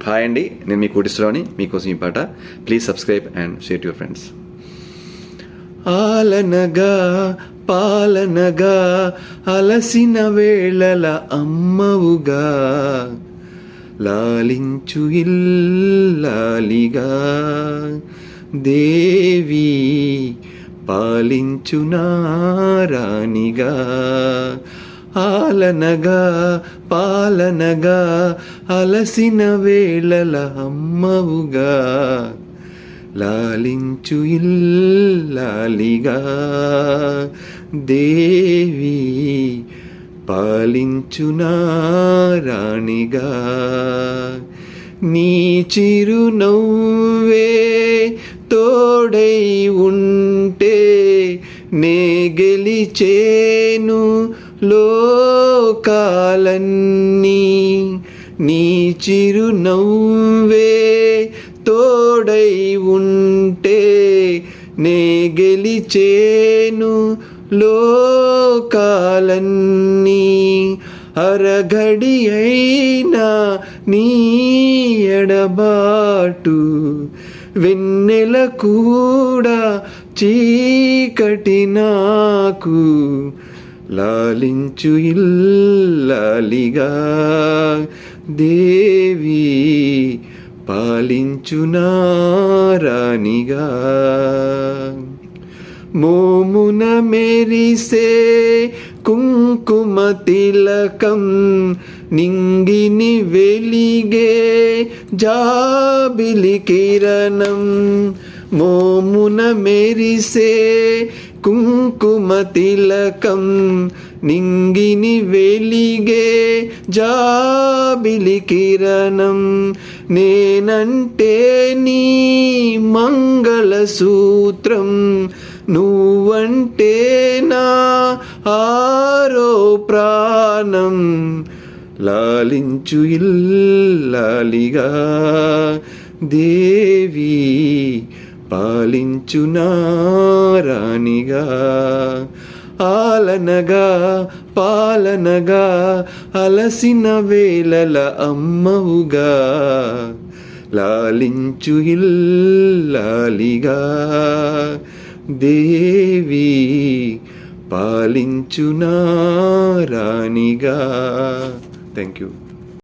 Hi అండి, నేను మీ కోటేశ్వరరావుని. మీకోసం ఈ పాట. Please subscribe and share to your friends. ఆలనగా పాలనగా అలసిన వేళల అమ్మవుగా, లాలించు ఇల్లాలిగా దేవి, పాలించు నారాణిగా. ఆలనగా పాలనగా అలసిన వేళల అమ్మవుగా, లాలించు ఇల్లాలిగా దేవి, పాలించు నారాణిగా. నీ చిరునవ్వే తోడై ఉంటే నే గెలిచేను లోకాలన్నీ. నీ చిరునవ్వే తోడై ఉంటే నే గెలిచేను లోకాలన్నీ. అరగడి అయినా నీ ఎడబాటు, వెన్నెల కూడా చీకటి నాకు. లాలించు ఇల్లాలిగా దేవి, పాలించు నారాణిగా. మోమున మెరిసే కుంకుమ తిలకం, నింగిని వెలిగే జాబిలి కిరణం. మోమున మెరిసే కుంకుమ తిలకం, నింగిని వెలిగే జాబిలి కిరణం. నేనంటే నీ మంగళ సూత్రం, నువ్వంటే నా ఆరో ప్రాణం. లాలించు ఇల్లాలిగా దేవి, పాలించు నారాణిగా. ఆలనగా పాలనగా అలసిన వేళల అమ్మవుగా, లాలించు ఇల్లాలిగా దేవి, పాలించు నారాణిగా. Thank you.